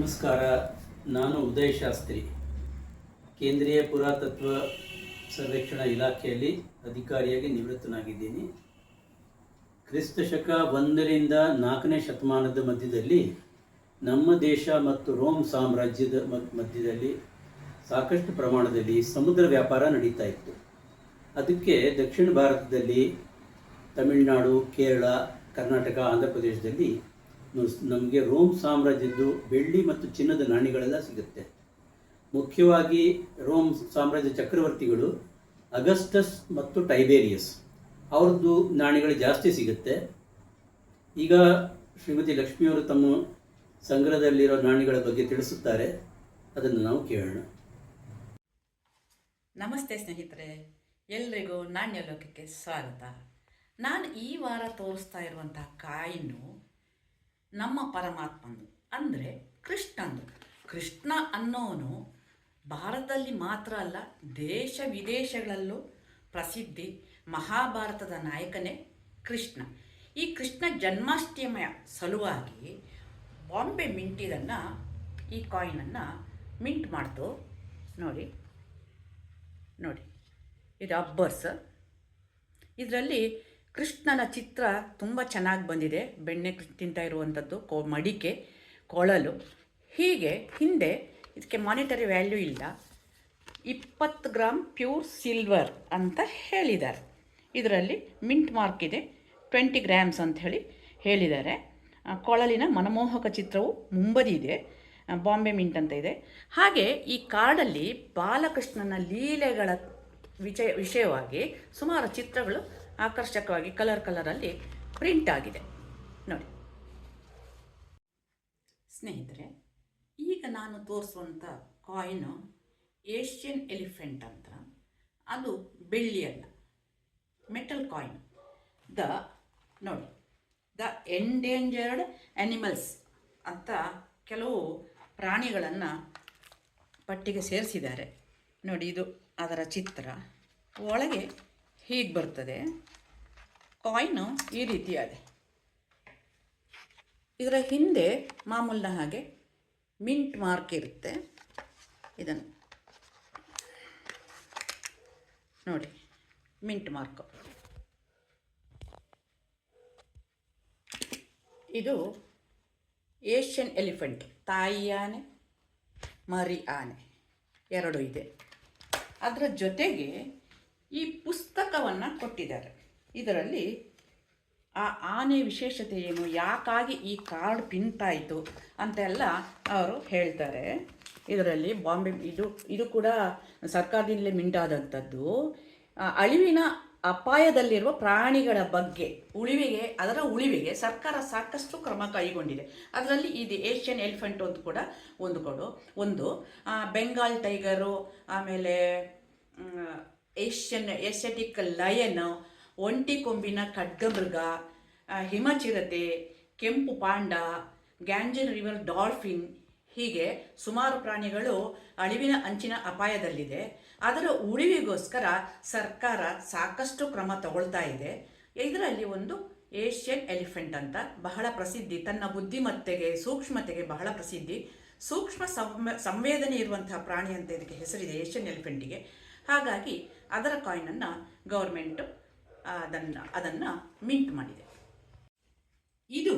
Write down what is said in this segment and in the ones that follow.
ನಮಸ್ಕಾರ. ನಾನು ಉದಯ್ ಶಾಸ್ತ್ರಿ, ಕೇಂದ್ರೀಯ ಪುರಾತತ್ವ ಸರ್ವೇಕ್ಷಣಾ ಇಲಾಖೆಯಲ್ಲಿ ಅಧಿಕಾರಿಯಾಗಿ ನಿವೃತ್ತನಾಗಿದ್ದೀನಿ. ಕ್ರಿಸ್ತ ಶಕ 1ರಿಂದ 4ನೇ ಶತಮಾನದ ಮಧ್ಯದಲ್ಲಿ ನಮ್ಮ ದೇಶ ಮತ್ತು ರೋಮ್ ಸಾಮ್ರಾಜ್ಯದ ಮಧ್ಯದಲ್ಲಿ ಸಾಕಷ್ಟು ಪ್ರಮಾಣದಲ್ಲಿ ಸಮುದ್ರ ವ್ಯಾಪಾರ ನಡೀತಾ ಇತ್ತು. ಅದಕ್ಕೆ ದಕ್ಷಿಣ ಭಾರತದಲ್ಲಿ ತಮಿಳುನಾಡು, ಕೇರಳ, ಕರ್ನಾಟಕ, ಆಂಧ್ರ ಪ್ರದೇಶದಲ್ಲಿ ನಮಗೆ ರೋಮ್ ಸಾಮ್ರಾಜ್ಯದ್ದು ಬೆಳ್ಳಿ ಮತ್ತು ಚಿನ್ನದ ನಾಣ್ಯಗಳೆಲ್ಲ ಸಿಗುತ್ತೆ. ಮುಖ್ಯವಾಗಿ ರೋಮ್ ಸಾಮ್ರಾಜ್ಯ ಚಕ್ರವರ್ತಿಗಳು ಅಗಸ್ಟಸ್ ಮತ್ತು ಟೈಬೇರಿಯಸ್ ಅವ್ರದ್ದು ನಾಣ್ಯಗಳು ಜಾಸ್ತಿ ಸಿಗುತ್ತೆ. ಈಗ ಶ್ರೀಮತಿ ಲಕ್ಷ್ಮಿಯವರು ತಮ್ಮ ಸಂಗ್ರಹದಲ್ಲಿರೋ ನಾಣ್ಯಗಳ ಬಗ್ಗೆ ತಿಳಿಸುತ್ತಾರೆ. ಅದನ್ನು ನಾವು ಕೇಳೋಣ. ನಮಸ್ತೆ ಸ್ನೇಹಿತರೆ, ಎಲ್ರಿಗೂ ನಾಣ್ಯ ಲೋಕಕ್ಕೆ ಸ್ವಾಗತ. ನಾನು ಈ ವಾರ ತೋರಿಸ್ತಾ ಇರುವಂತಹ ಕಾಯಿನು ನಮ್ಮ ಪರಮಾತ್ಮಂದು, ಅಂದರೆ ಕೃಷ್ಣಂದು. ಕೃಷ್ಣ ಅನ್ನೋನು ಭಾರತದಲ್ಲಿ ಮಾತ್ರ ಅಲ್ಲ, ದೇಶ ವಿದೇಶಗಳಲ್ಲೂ ಪ್ರಸಿದ್ಧಿ. ಮಹಾಭಾರತದ ನಾಯಕನೇ ಕೃಷ್ಣ. ಈ ಕೃಷ್ಣ ಜನ್ಮಾಷ್ಟಮಿಯ ಸಲುವಾಗಿ ಬಾಂಬೆ ಮಿಂಟ್ ಈ ಕಾಯಿನನ್ನು ಮಿಂಟ್ ಮಾಡ್ತು. ನೋಡಿ ಇದು ಅಬ್ಬರ್ಸ್. ಇದರಲ್ಲಿ ಕೃಷ್ಣನ ಚಿತ್ರ ತುಂಬ ಚೆನ್ನಾಗಿ ಬಂದಿದೆ. ಬೆಣ್ಣೆ ತಿಂತಾ ಇರುವಂಥದ್ದು, ಮಡಿಕೆ, ಕೊಳಲು. ಹೀಗೆ ಹಿಂದೆ ಇದಕ್ಕೆ ಮಾನಿಟರಿ ವ್ಯಾಲ್ಯೂ ಇಲ್ಲ, 20 ಗ್ರಾಮ್ ಪ್ಯೂರ್ ಸಿಲ್ವರ್ ಅಂತ ಹೇಳಿದ್ದಾರೆ. ಇದರಲ್ಲಿ ಮಿಂಟ್ ಮಾರ್ಕ್ ಇದೆ, 20 ಗ್ರಾಮ್ಸ್ ಅಂತ ಹೇಳಿದ್ದಾರೆ. ಕೊಳಲಿನ ಮನಮೋಹಕ ಚಿತ್ರವು ಮುಂಬದಿ ಇದೆ, ಬಾಂಬೆ ಮಿಂಟ್ ಅಂತ ಇದೆ. ಹಾಗೆ ಈ ಕಾರ್ಡಲ್ಲಿ ಬಾಲಕೃಷ್ಣನ ಲೀಲೆಗಳ ವಿಷಯವಾಗಿ ಸುಮಾರು ಚಿತ್ರಗಳು ಆಕರ್ಷಕವಾಗಿ ಕಲರಲ್ಲಿ ಪ್ರಿಂಟ್ ಆಗಿದೆ. ನೋಡಿ ಸ್ನೇಹಿತರೆ, ಈಗ ನಾನು ತೋರಿಸುವಂಥ ಕಾಯಿನು ಏಷ್ಯನ್ ಎಲಿಫೆಂಟ್ ಅಂತ. ಅದು ಬೆಳ್ಳಿಯಲ್ಲ, ಮೆಟಲ್ ಕಾಯಿನ್. ನೋಡಿ ದ ಎಂಡೇಂಜರ್ಡ್ ಆ್ಯನಿಮಲ್ಸ್ ಅಂತ ಕೆಲವು ಪ್ರಾಣಿಗಳನ್ನು ಪಟ್ಟಿಗೆ ಸೇರಿಸಿದ್ದಾರೆ. ನೋಡಿ, ಇದು ಅದರ ಚಿತ್ರ. ಒಳಗೆ ಹೀಗೆ ಬರ್ತದೆ. ಕಾಯಿನು ಈ ರೀತಿಯಾಗಿದೆ. ಇದರ ಹಿಂದೆ ಮಾಮೂಲಿನ ಹಾಗೆ ಮಿಂಟ್ ಮಾರ್ಕ್ ಇರುತ್ತೆ. ಇದನ್ನು ನೋಡಿ, ಮಿಂಟ್ ಮಾರ್ಕ್. ಇದು ಏಷ್ಯನ್ ಎಲಿಫೆಂಟ್, ತಾಯಿ ಆನೆ, ಮರಿ ಆನೆ ಎರಡು ಇದೆ. ಅದರ ಜೊತೆಗೆ ಈ ಪುಸ್ತಕವನ್ನು ಕೊಟ್ಟಿದ್ದಾರೆ. ಇದರಲ್ಲಿ ಆ ಆನೆ ವಿಶೇಷತೆ ಏನು, ಯಾಕಾಗಿ ಈ ಕಾರ್ಡ್ ಪಿಂತಾಯಿತು ಅಂತೆಲ್ಲ ಅವರು ಹೇಳ್ತಾರೆ. ಇದರಲ್ಲಿ ಬಾಂಬೆ ಇದು ಕೂಡ ಸರ್ಕಾರದಿಂದಲೇ ಮಿಂಟಾದಂಥದ್ದು. ಅಳಿವಿನ ಅಪಾಯದಲ್ಲಿರುವ ಪ್ರಾಣಿಗಳ ಬಗ್ಗೆ ಅದರ ಉಳಿವಿಗೆ ಸರ್ಕಾರ ಸಾಕಷ್ಟು ಕ್ರಮ ಕೈಗೊಂಡಿದೆ. ಅದರಲ್ಲಿ ಇದು ಏಷ್ಯನ್ ಎಲಿಫೆಂಟ್ ಒಂದು ಕೂಡ ಒಂದು ಬೆಂಗಾಲ್ ಟೈಗರು, ಆಮೇಲೆ ಏಷ್ಯಾಟಿಕ್ ಲಯನ್, ಒಂಟಿ ಕೊಂಬಿನ ಖಡ್ಗಮೃಗ, ಹಿಮಚಿರತೆ, ಕೆಂಪು ಪಾಂಡ, ಗ್ಯಾಂಜನ್ ರಿವರ್ ಡಾಲ್ಫಿನ್, ಹೀಗೆ ಸುಮಾರು ಪ್ರಾಣಿಗಳು ಅಳಿವಿನ ಅಂಚಿನ ಅಪಾಯದಲ್ಲಿದೆ. ಅದರ ಉಳಿವಿಗೋಸ್ಕರ ಸರ್ಕಾರ ಸಾಕಷ್ಟು ಕ್ರಮ ತಗೊಳ್ತಾ ಇದೆ. ಇದರಲ್ಲಿ ಒಂದು ಏಷ್ಯನ್ ಎಲಿಫೆಂಟ್ ಅಂತ ಬಹಳ ಪ್ರಸಿದ್ಧಿ, ತನ್ನ ಬುದ್ಧಿಮತ್ತೆಗೆ, ಸೂಕ್ಷ್ಮತೆಗೆ ಬಹಳ ಪ್ರಸಿದ್ಧಿ. ಸೂಕ್ಷ್ಮ ಸಂವೇದನೆ ಇರುವಂತಹ ಪ್ರಾಣಿ ಅಂತ ಇದಕ್ಕೆ ಹೆಸರಿದೆ, ಏಷ್ಯನ್ ಎಲಿಫೆಂಟಿಗೆ. ಹಾಗಾಗಿ ಅದರ ಕಾಯಿನನ್ನು ಗೌರ್ಮೆಂಟು ಅದನ್ನು ಮಿಂಟ್ ಮಾಡಿದೆ. ಇದು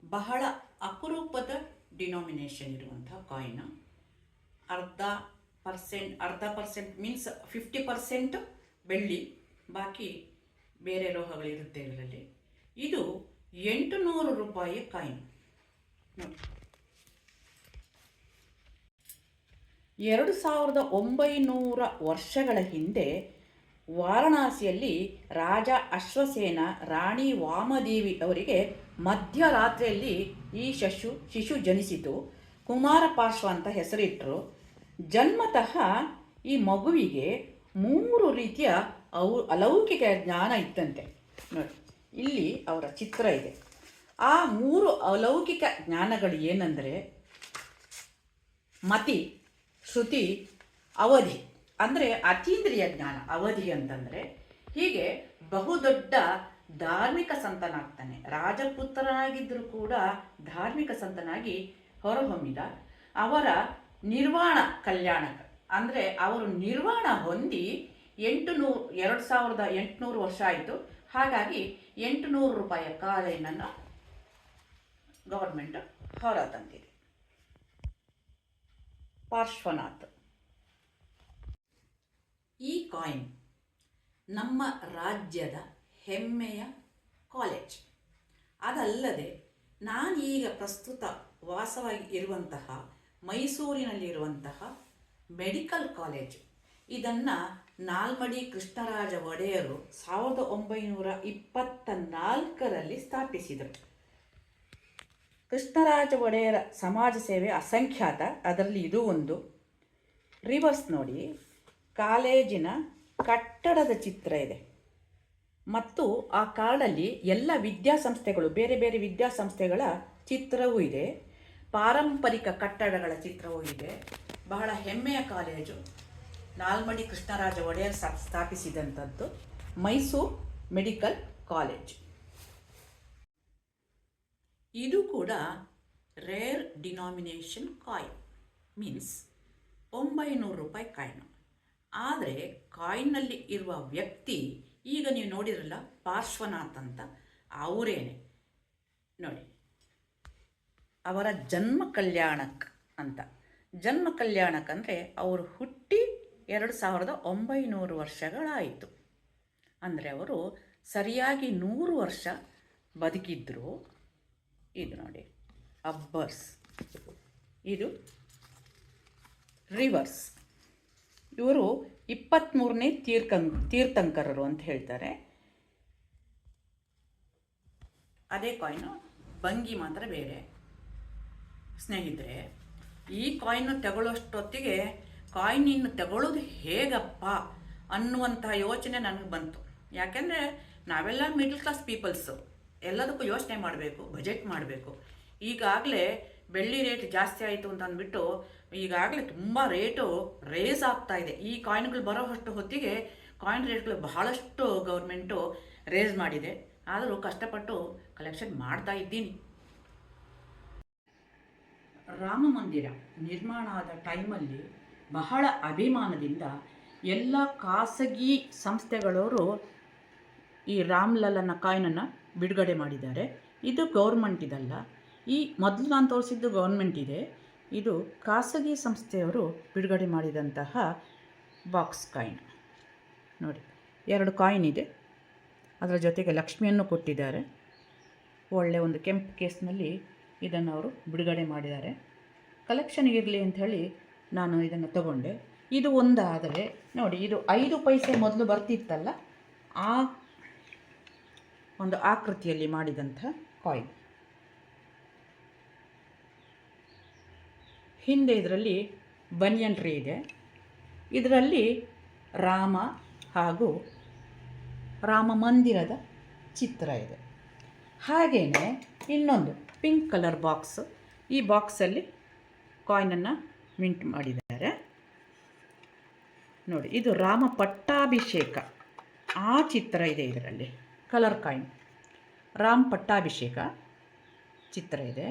ಬಹಳ ಅಪರೂಪದ ಡಿನಾಮಿನೇಷನ್ ಇರುವಂಥ ಕಾಯಿನ್. ಅರ್ಧ ಪರ್ಸೆಂಟ್ ಮೀನ್ಸ್ 50% ಬೆಳ್ಳಿ, ಬಾಕಿ ಬೇರೆ ಲೋಹಗಳಿರುತ್ತೆ ಇದರಲ್ಲಿ. ಇದು 800 ರೂಪಾಯಿ ಕಾಯಿನ್. ನೋಡಿ, 2900 ವರ್ಷಗಳ ಹಿಂದೆ ವಾರಣಾಸಿಯಲ್ಲಿ ರಾಜ ಅಶ್ವಸೇನ ರಾಣಿ ವಾಮದೇವಿ ಅವರಿಗೆ ಮಧ್ಯರಾತ್ರಿಯಲ್ಲಿ ಈ ಶಿಶು ಜನಿಸಿತು. ಕುಮಾರಪಾರ್ಶ್ವ ಅಂತ ಹೆಸರಿಟ್ಟರು. ಜನ್ಮತಃ ಈ ಮಗುವಿಗೆ 3 ರೀತಿಯ ಅಲೌಕಿಕ ಜ್ಞಾನ ಇತ್ತಂತೆ. ನೋಡಿ, ಇಲ್ಲಿ ಅವರ ಚಿತ್ರ ಇದೆ. ಆ 3 ಅಲೌಕಿಕ ಜ್ಞಾನಗಳು ಏನಂದರೆ ಮತಿ, ಶ್ರುತಿ, ಅವಧಿ. ಅಂದರೆ ಅತೀಂದ್ರಿಯ ಜ್ಞಾನ. ಅವಧಿ ಅಂತಂದರೆ ಹೀಗೆ ಬಹುದೊಡ್ಡ ಧಾರ್ಮಿಕ ಸಂತನಾಗ್ತಾನೆ. ರಾಜಪುತ್ರನಾಗಿದ್ದರೂ ಕೂಡ ಧಾರ್ಮಿಕ ಸಂತನಾಗಿ ಹೊರಹೊಮ್ಮಿದ. ಅವರ ನಿರ್ವಾಣ ಕಲ್ಯಾಣಕ ಅಂದರೆ ಅವರು ನಿರ್ವಾಣ ಹೊಂದಿ 2800 ವರ್ಷ ಆಯಿತು. ಹಾಗಾಗಿ 800 ರೂಪಾಯಿಯ ಕಾಯಿನನ್ನು ಗವರ್ಮೆಂಟ್ ಹೊರ ತಂದಿದೆ. ಪಾರ್ಶ್ವನಾಥ್. ಈ ಕಾಯಿನ್ ನಮ್ಮ ರಾಜ್ಯದ ಹೆಮ್ಮೆಯ ಕಾಲೇಜ್. ಅದಲ್ಲದೆ ನಾನೀಗ ಪ್ರಸ್ತುತ ವಾಸವಾಗಿ ಇರುವಂತಹ ಮೈಸೂರಿನಲ್ಲಿರುವಂತಹ ಮೆಡಿಕಲ್ ಕಾಲೇಜು, ಇದನ್ನು ನಾಲ್ಮಡಿ ಕೃಷ್ಣರಾಜ ಒಡೆಯರು 1924ರಲ್ಲಿ ಸ್ಥಾಪಿಸಿದರು. ಕೃಷ್ಣರಾಜ ಒಡೆಯರ ಸಮಾಜ ಸೇವೆ ಅಸಂಖ್ಯಾತ, ಅದರಲ್ಲಿ ಇದು ಒಂದು. ರಿವರ್ಸ್ ನೋಡಿ, ಕಾಲೇಜಿನ ಕಟ್ಟಡದ ಚಿತ್ರ ಇದೆ ಮತ್ತು ಆ ಕಾರ್ಡಲ್ಲಿ ಎಲ್ಲ ವಿದ್ಯಾಸಂಸ್ಥೆಗಳು, ಬೇರೆ ಬೇರೆ ವಿದ್ಯಾಸಂಸ್ಥೆಗಳ ಚಿತ್ರವೂ ಇದೆ, ಪಾರಂಪರಿಕ ಕಟ್ಟಡಗಳ ಚಿತ್ರವೂ ಇದೆ. ಬಹಳ ಹೆಮ್ಮೆಯ ಕಾಲೇಜು. ನಾಲ್ಮಡಿ ಕೃಷ್ಣರಾಜ ಒಡೆಯರ್ ಸ್ಥಾಪಿಸಿದಂಥದ್ದು ಮೈಸೂರು ಮೆಡಿಕಲ್ ಕಾಲೇಜ್. ಇದು ಕೂಡ ರೇರ್ ಡಿನಾಮಿನೇಷನ್ ಕಾಯಿನ್, ಮೀನ್ಸ್ 900 ರೂಪಾಯಿ ಕಾಯಿನು. ಆದರೆ ಕಾಯಿನ್ನಲ್ಲಿ ಇರುವ ವ್ಯಕ್ತಿ ಈಗ ನೀವು ನೋಡಿರಲ್ಲ ಪಾರ್ಶ್ವನಾಥ್ ಅಂತ, ಅವರೇನೆ ನೋಡಿ, ಅವರ ಜನ್ಮ ಕಲ್ಯಾಣಕ್ ಅಂತ. ಜನ್ಮ ಕಲ್ಯಾಣಕ್ ಅಂದರೆ ಅವರು ಹುಟ್ಟಿ 2900 ವರ್ಷಗಳಾಯಿತು. ಅಂದರೆ ಅವರು ಸರಿಯಾಗಿ 100 ವರ್ಷ ಬದುಕಿದ್ರು. ಇದು ನೋಡಿ ಅಬ್ಬರ್ಸ್, ಇದು ರಿವರ್ಸ್. ಇವರು 23ನೇ ತೀರ್ಥಂಕರರು ಅಂತ ಹೇಳ್ತಾರೆ. ಅದೇ ಕಾಯಿನು, ಭಂಗಿ ಮಾತ್ರ ಬೇರೆ. ಸ್ನೇಹಿತರೆ, ಈ ಕಾಯಿನ್ನು ತಗೊಳ್ಳೋಷ್ಟೊತ್ತಿಗೆ ಕಾಯಿನ್ ಇನ್ನು ತಗೊಳ್ಳೋದು ಹೇಗಪ್ಪ ಅನ್ನುವಂಥ ಯೋಚನೆ ನನಗೆ ಬಂತು. ಯಾಕೆಂದರೆ ನಾವೆಲ್ಲ ಮಿಡ್ಲ್ ಕ್ಲಾಸ್ ಪೀಪಲ್ಸು, ಎಲ್ಲದಕ್ಕೂ ಯೋಚನೆ ಮಾಡಬೇಕು, ಬಜೆಟ್ ಮಾಡಬೇಕು. ಈಗಾಗಲೇ ಬೆಳ್ಳಿ ರೇಟ್ ಜಾಸ್ತಿ ಆಯಿತು ಅಂತ ಅಂದ್ಬಿಟ್ಟು ಈಗಾಗಲೇ ತುಂಬ ರೇಟು ರೇಸ್ ಆಗ್ತಾ ಇದೆ. ಈ ಕಾಯಿನ್ಗಳು ಬರೋಷ್ಟು ಹೊತ್ತಿಗೆ ಕಾಯಿನ್ ರೇಟ್ಗಳು ಬಹಳಷ್ಟು ಗೌರ್ಮೆಂಟು ರೇಸ್ ಮಾಡಿದೆ. ಆದರೂ ಕಷ್ಟಪಟ್ಟು ಕಲೆಕ್ಷನ್ ಮಾಡ್ತಾ ಇದ್ದೀನಿ. ರಾಮ ಮಂದಿರ ನಿರ್ಮಾಣ ಆದ ಟೈಮಲ್ಲಿ ಬಹಳ ಅಭಿಮಾನದಿಂದ ಎಲ್ಲ ಖಾಸಗಿ ಸಂಸ್ಥೆಗಳವರು ಈ ರಾಮ್ಲಲ್ಲನ ಕಾಯಿನನ್ನು ಬಿಡುಗಡೆ ಮಾಡಿದ್ದಾರೆ. ಇದು ಗೌರ್ಮೆಂಟ್ ಇದಲ್ಲ. ಈ ಮೊದಲು ನಾನು ತೋರಿಸಿದ್ದು ಗೌರ್ಮೆಂಟ್ ಇದೆ, ಇದು ಖಾಸಗಿ ಸಂಸ್ಥೆಯವರು ಬಿಡುಗಡೆ ಮಾಡಿದಂತಹ ಬಾಕ್ಸ್ ಕಾಯಿನ್ ನೋಡಿ. 2 ಕಾಯಿನ್ ಇದೆ, ಅದರ ಜೊತೆಗೆ ಲಕ್ಷ್ಮಿಯನ್ನು ಕೊಟ್ಟಿದ್ದಾರೆ. ಒಳ್ಳೆಯ ಒಂದು ಕೆಂಪು ಕೇಸ್ನಲ್ಲಿ ಇದನ್ನು ಅವರು ಬಿಡುಗಡೆ ಮಾಡಿದ್ದಾರೆ. ಕಲೆಕ್ಷನ್ ಇರಲಿ ಅಂಥೇಳಿ ನಾನು ಇದನ್ನು ತಗೊಂಡೆ. ಇದು ಒಂದಾದರೆ ನೋಡಿ, ಇದು 5 ಪೈಸೆ ಮೊದಲು ಬರ್ತಿತ್ತಲ್ಲ, ಆ ಒಂದು ಆಕೃತಿಯಲ್ಲಿ ಮಾಡಿದಂಥ ಕಾಯಿನ್. ಹಿಂದೆ ಇದರಲ್ಲಿ ಬನಿಯನ್ ಟ್ರೀ ಇದೆ. ಇದರಲ್ಲಿ ರಾಮ ಹಾಗೂ ರಾಮ ಮಂದಿರದ ಚಿತ್ರ ಇದೆ. ಹಾಗೆಯೇ ಇನ್ನೊಂದು ಪಿಂಕ್ ಕಲರ್ ಬಾಕ್ಸ್, ಈ ಬಾಕ್ಸಲ್ಲಿ ಕಾಯಿನನ್ನು ಮಿಂಟ್ ಮಾಡಿದ್ದಾರೆ ನೋಡಿ. ಇದು ರಾಮ ಪಟ್ಟಾಭಿಷೇಕ, ಆ ಚಿತ್ರ ಇದೆ ಇದರಲ್ಲಿ. ಕಲರ್ ಕಾಯಿನ್, ರಾಮ್ ಪಟ್ಟಾಭಿಷೇಕ ಚಿತ್ರ ಇದೆ.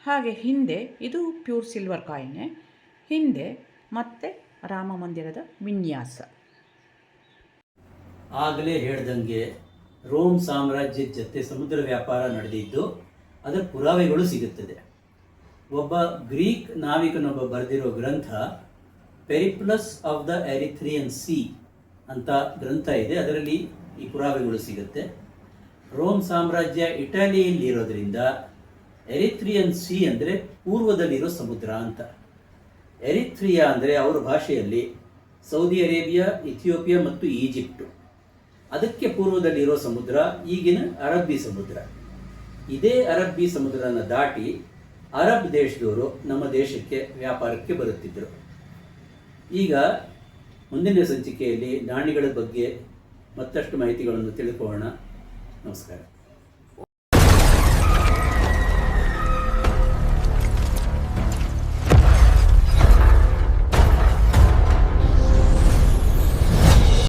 ಹಾಗೆ ಹಿಂದೆ ಇದು ಪ್ಯೂರ್ ಸಿಲ್ವರ್ ಕಾಯಿನೆ, ಹಿಂದೆ ಮತ್ತೆ ರಾಮ ಮಂದಿರದ ವಿನ್ಯಾಸ. ಆಗಲೇ ಹೇಳ್ದಂಗೆ ರೋಮ್ ಸಾಮ್ರಾಜ್ಯದ ಜೊತೆ ಸಮುದ್ರ ವ್ಯಾಪಾರ ನಡೆದಿದ್ದು ಅದರ ಪುರಾವೆಗಳು ಸಿಗುತ್ತದೆ. ಒಬ್ಬ ಗ್ರೀಕ್ ನಾವಿಕನೊಬ್ಬ ಬರೆದಿರೋ ಗ್ರಂಥ ಪೆರಿಪ್ಲಸ್ ಆಫ್ ದ ಎರಿಥ್ರಿಯನ್ ಸಿ ಅಂತ ಗ್ರಂಥ ಇದೆ. ಅದರಲ್ಲಿ ಈ ಪುರಾವೆಗಳು ಸಿಗುತ್ತೆ. ರೋಮ್ ಸಾಮ್ರಾಜ್ಯ ಇಟಲಿಯಲ್ಲಿರೋದ್ರಿಂದ ಎರಿಥ್ರಿಯನ್ ಸಿ ಅಂದರೆ ಪೂರ್ವದಲ್ಲಿರೋ ಸಮುದ್ರ ಅಂತ. ಎರಿಥ್ರಿಯಾ ಅಂದರೆ ಅವರ ಭಾಷೆಯಲ್ಲಿ ಸೌದಿ ಅರೇಬಿಯಾ, ಇಥಿಯೋಪಿಯಾ ಮತ್ತು ಈಜಿಪ್ಟು. ಅದಕ್ಕೆ ಪೂರ್ವದಲ್ಲಿರೋ ಸಮುದ್ರ ಈಗಿನ ಅರಬ್ಬಿ ಸಮುದ್ರ. ಇದೇ ಅರಬ್ಬಿ ಸಮುದ್ರನ ದಾಟಿ ಅರಬ್ ದೇಶದವರು ನಮ್ಮ ದೇಶಕ್ಕೆ ವ್ಯಾಪಾರಕ್ಕೆ ಬರುತ್ತಿದ್ದರು. ಈಗ ಮುಂದಿನ ಸಂಚಿಕೆಯಲ್ಲಿ ನಾಣ್ಯಗಳ ಬಗ್ಗೆ ಮತ್ತಷ್ಟು ಮಾಹಿತಿಗಳನ್ನು ತಿಳ್ಕೊಳ್ಳೋಣ. ನಮಸ್ಕಾರ.